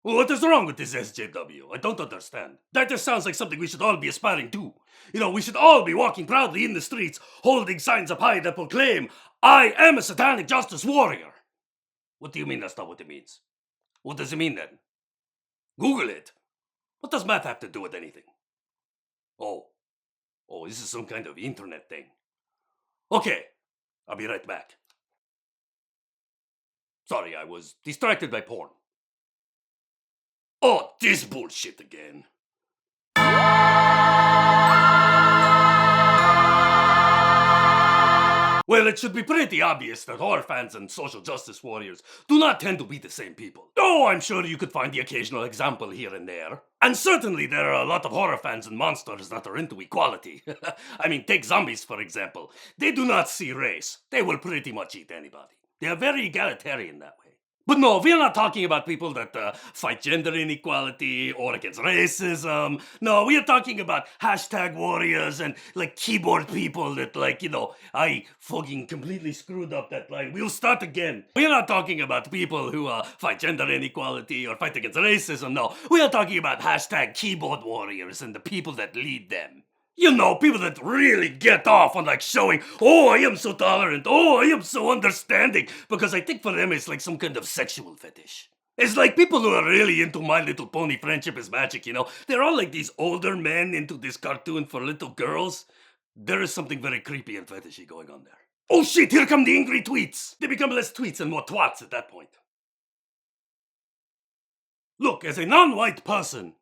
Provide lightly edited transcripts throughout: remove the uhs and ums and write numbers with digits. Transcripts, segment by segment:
What is wrong with this SJW? I don't understand. That just sounds like something we should all be aspiring to. You know, we should all be walking proudly in the streets, holding signs up high that proclaim, I am a satanic justice warrior. What do you mean that's not what it means? What does it mean then? Google it. What does math have to do with anything? Oh, this is some kind of internet thing. Okay, I'll be right back. Sorry, I was distracted by porn. Oh, this bullshit again. Well, it should be pretty obvious that horror fans and social justice warriors do not tend to be the same people. Oh, I'm sure you could find the occasional example here and there. And certainly there are a lot of horror fans and monsters that are into equality. I mean, take zombies, for example. They do not see race. They will pretty much eat anybody. They are very egalitarian that way. But no, we're not talking about people that fight gender inequality or against racism. No, we are talking about hashtag warriors and like keyboard people that I fucking completely screwed up that line. We'll start again. We're not talking about people who fight gender inequality or fight against racism. No, we are talking about hashtag keyboard warriors and the people that lead them. You know, people that really get off on like showing, oh, I am so tolerant, oh, I am so understanding, because I think for them it's like some kind of sexual fetish. It's like people who are really into My Little Pony Friendship is Magic, you know? They're all like these older men into this cartoon for little girls. There is something very creepy and fetishy going on there. Oh shit, here come the angry tweets! They become less tweets and more twats at that point. Look, as a non-white person,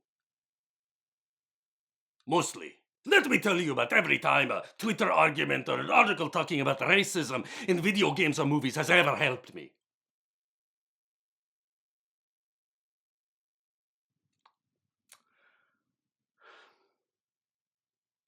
mostly, let me tell you about every time a Twitter argument or an article talking about racism in video games or movies has ever helped me.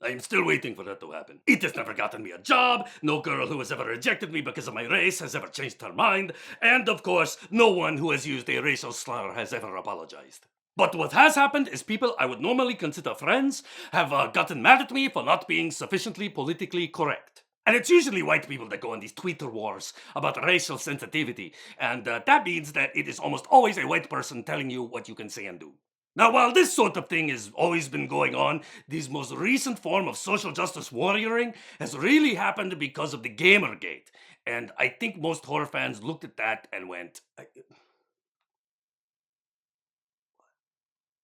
I am still waiting for that to happen. It has never gotten me a job, no girl who has ever rejected me because of my race has ever changed her mind, and of course, no one who has used a racial slur has ever apologized. But what has happened is people I would normally consider friends have gotten mad at me for not being sufficiently politically correct. And it's usually white people that go on these Twitter wars about racial sensitivity, and that means that it is almost always a white person telling you what you can say and do. Now, while this sort of thing has always been going on, this most recent form of social justice warrioring has really happened because of the Gamergate. And I think most horror fans looked at that and went,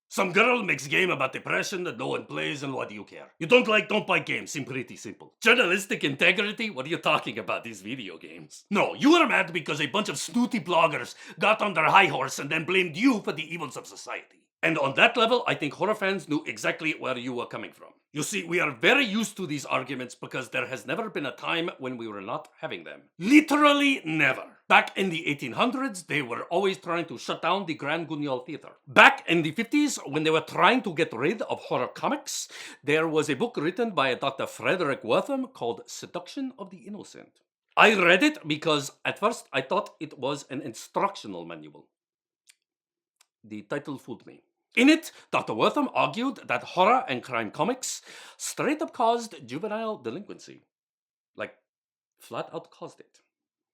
some girl makes a game about depression that no one plays, and what do you care? You don't buy games, seem pretty simple. Journalistic integrity? What are you talking about, these video games? No, you are mad because a bunch of snooty bloggers got on their high horse and then blamed you for the evils of society. And on that level, I think horror fans knew exactly where you were coming from. You see, we are very used to these arguments because there has never been a time when we were not having them. Literally never. Back in the 1800s, they were always trying to shut down the Grand Guignol Theatre. Back in the 50s, when they were trying to get rid of horror comics, there was a book written by a Dr. Frederick Wortham called Seduction of the Innocent. I read it because at first I thought it was an instructional manual. The title fooled me. In it, Dr. Wortham argued that horror and crime comics straight up caused juvenile delinquency. Like, flat out caused it.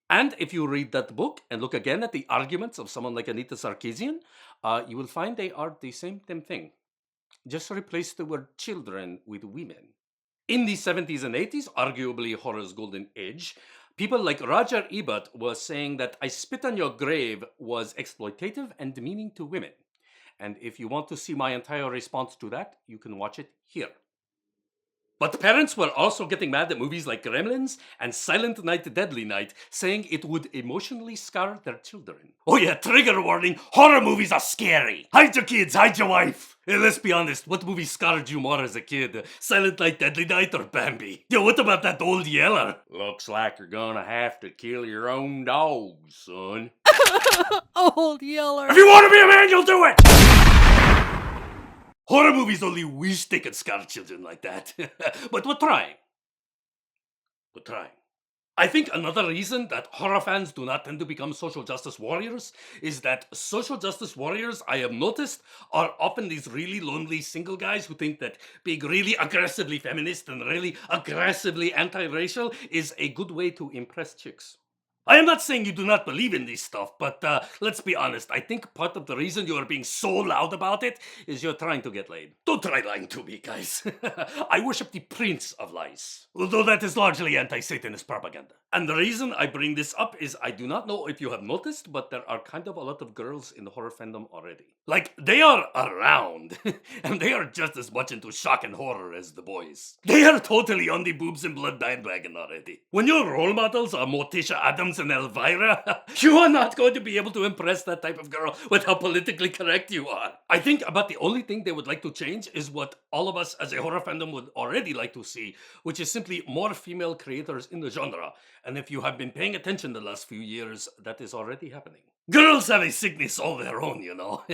And if you read that book and look again at the arguments of someone like Anita Sarkeesian, you will find they are the same damn thing. Just replace the word children with women. In the 70s and 80s, arguably horror's golden age, people like Roger Ebert were saying that I Spit on Your Grave was exploitative and demeaning to women. And if you want to see my entire response to that, you can watch it here. But parents were also getting mad at movies like Gremlins and Silent Night, Deadly Night, saying it would emotionally scar their children. Oh yeah, trigger warning, horror movies are scary. Hide your kids, hide your wife. Hey, let's be honest, what movie scarred you more as a kid? Silent Night, Deadly Night, or Bambi? Yo, what about that Old Yeller? Looks like you're gonna have to kill your own dog, son. Old Yeller. If you want to be a man, you'll do it! Horror movies only wish they could scar children like that. But we're trying. We're trying. I think another reason that horror fans do not tend to become social justice warriors is that social justice warriors, I have noticed, are often these really lonely single guys who think that being really aggressively feminist and really aggressively anti-racial is a good way to impress chicks. I am not saying you do not believe in this stuff, but let's be honest. I think part of the reason you are being so loud about it is you're trying to get laid. Don't try lying to me, guys. I worship the prince of lies, although that is largely anti-Satanist propaganda. And the reason I bring this up is I do not know if you have noticed, but there are kind of a lot of girls in the horror fandom already. Like, they are around, and they are just as much into shock and horror as the boys. They are totally on the boobs and blood bandwagon already. When your role models are Morticia Adams and Elvira, you are not going to be able to impress that type of girl with how politically correct you are. I think about the only thing they would like to change is what all of us as a horror fandom would already like to see, which is simply more female creators in the genre. And if you have been paying attention the last few years, that is already happening. Girls have a sickness all their own, you know.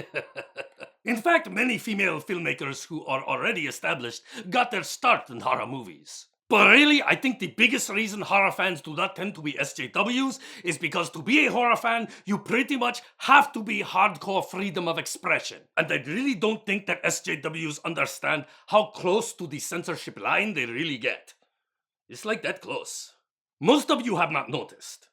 In fact, many female filmmakers who are already established got their start in horror movies. But really, I think the biggest reason horror fans do not tend to be SJWs is because to be a horror fan, you pretty much have to be hardcore freedom of expression. And I really don't think that SJWs understand how close to the censorship line they really get. It's like that close. Most of you have not noticed,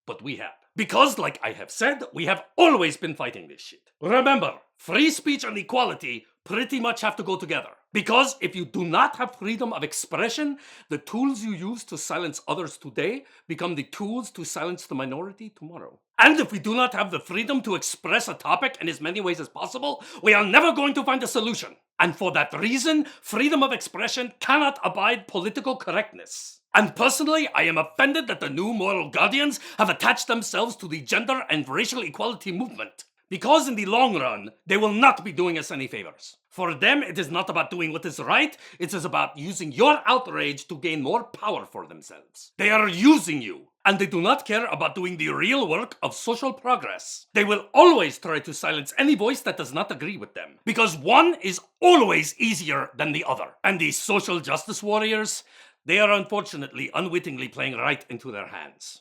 but we have. Because, like I have said, we have always been fighting this shit. Remember, free speech and equality pretty much have to go together. Because if you do not have freedom of expression, the tools you use to silence others today become the tools to silence the minority tomorrow. And if we do not have the freedom to express a topic in as many ways as possible, we are never going to find a solution. And for that reason, freedom of expression cannot abide political correctness. And personally, I am offended that the new moral guardians have attached themselves to the gender and racial equality movement. Because in the long run, they will not be doing us any favors. For them, it is not about doing what is right, it is about using your outrage to gain more power for themselves. They are using you, and they do not care about doing the real work of social progress. They will always try to silence any voice that does not agree with them, because one is always easier than the other. And these social justice warriors, they are unfortunately unwittingly playing right into their hands.